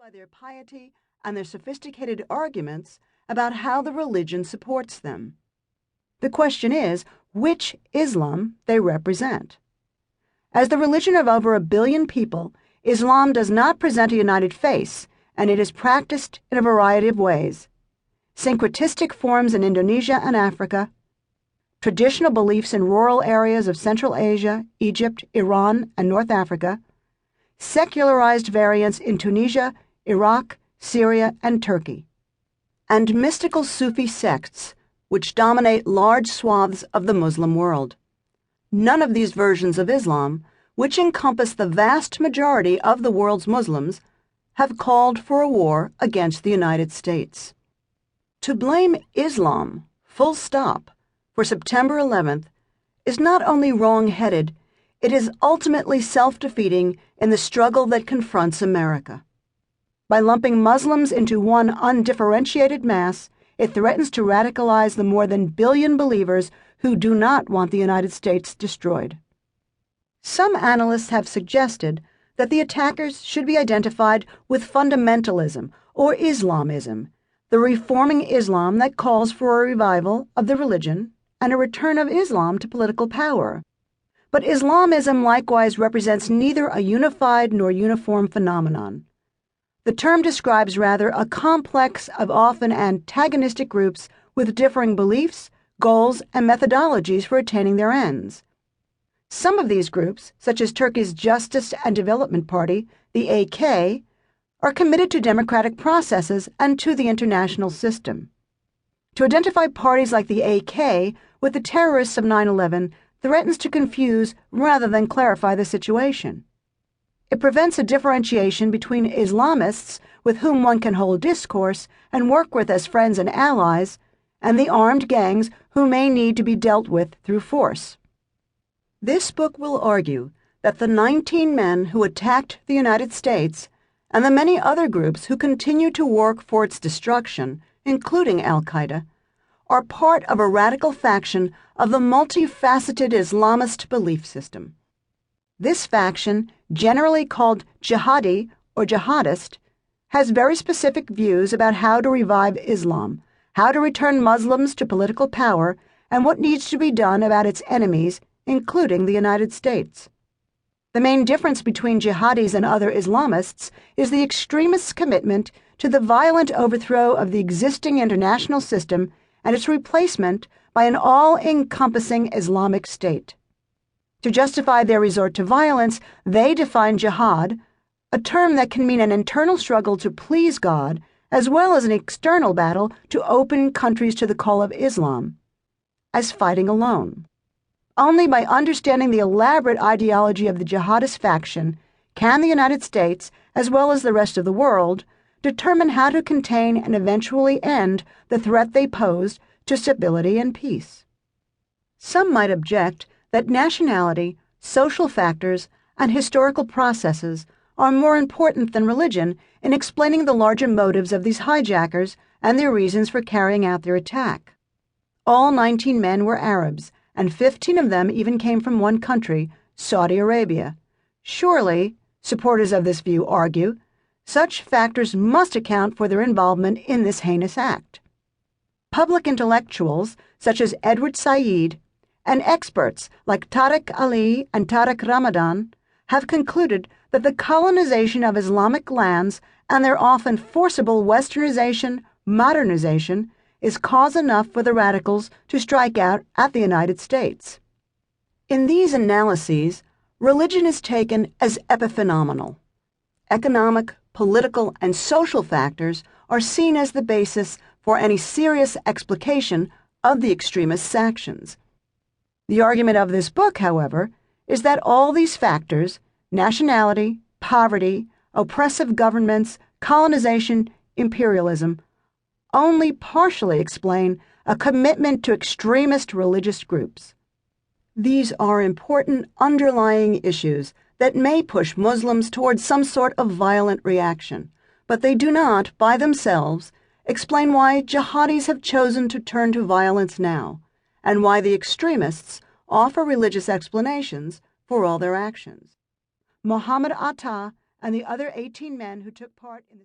by their piety and their sophisticated arguments about how the religion supports them. The question is, which Islam they represent. As the religion of over 1 billion people, Islam does not present a united face, and it is practiced in a variety of ways. Syncretistic forms in Indonesia and Africa, traditional beliefs in rural areas of Central Asia, Egypt, Iran, and North Africa, secularized variants in Tunisia, Iraq, Syria, and Turkey, and mystical Sufi sects which dominate large swaths of the Muslim world. None of these versions of Islam, which encompass the vast majority of the world's Muslims, have called for a war against the United States. To blame Islam, full stop, for September 11th is not only wrong-headed, it is ultimately self-defeating in the struggle that confronts America. By lumping Muslims into one undifferentiated mass, it threatens to radicalize the more than 1 billion believers who do not want the United States destroyed. Some analysts have suggested that the attackers should be identified with fundamentalism or Islamism, the reforming Islam that calls for a revival of the religion and a return of Islam to political power. But Islamism likewise represents neither a unified nor uniform phenomenon. The term describes rather a complex of often antagonistic groups with differing beliefs, goals, and methodologies for attaining their ends. Some of these groups, such as Turkey's Justice and Development Party, the AK, are committed to democratic processes and to the international system. To identify parties like the AK with the terrorists of 9/11 threatens to confuse rather than clarify the situation. It prevents a differentiation between Islamists, with whom one can hold discourse and work with as friends and allies, and the armed gangs who may need to be dealt with through force. This book will argue that the 19 men who attacked the United States and the many other groups who continue to work for its destruction, including al-Qaeda, are part of a radical faction of the multifaceted Islamist belief system. This faction, generally called jihadi or jihadist, has very specific views about how to revive Islam, how to return Muslims to political power, and what needs to be done about its enemies, including the United States. The main difference between jihadis and other Islamists is the extremists' commitment to the violent overthrow of the existing international system and its replacement by an all-encompassing Islamic State. To justify their resort to violence, they define jihad, a term that can mean an internal struggle to please God, as well as an external battle to open countries to the call of Islam, as fighting alone. Only by understanding the elaborate ideology of the jihadist faction can the United States, as well as the rest of the world, determine how to contain and eventually end the threat they posed to stability and peace. Some might object that nationality, social factors, and historical processes are more important than religion in explaining the larger motives of these hijackers and their reasons for carrying out their attack. All 19 men were Arabs, and 15 of them even came from one country, Saudi Arabia. Surely, supporters of this view argue, such factors must account for their involvement in this heinous act. Public intellectuals, such as Edward Said, and experts like Tariq Ali and Tariq Ramadan, have concluded that the colonization of Islamic lands and their often forcible westernization, modernization, is cause enough for the radicals to strike out at the United States. In these analyses, religion is taken as epiphenomenal. Economic, political, and social factors are seen as the basis for any serious explication of the extremists' actions. The argument of this book, however, is that all these factors, nationality, poverty, oppressive governments, colonization, imperialism, only partially explain a commitment to extremist religious groups. These are important underlying issues that may push Muslims towards some sort of violent reaction, but they do not, by themselves, explain why jihadis have chosen to turn to violence now, and why the extremists offer religious explanations for all their actions. Muhammad Atta and the other 18 men who took part in the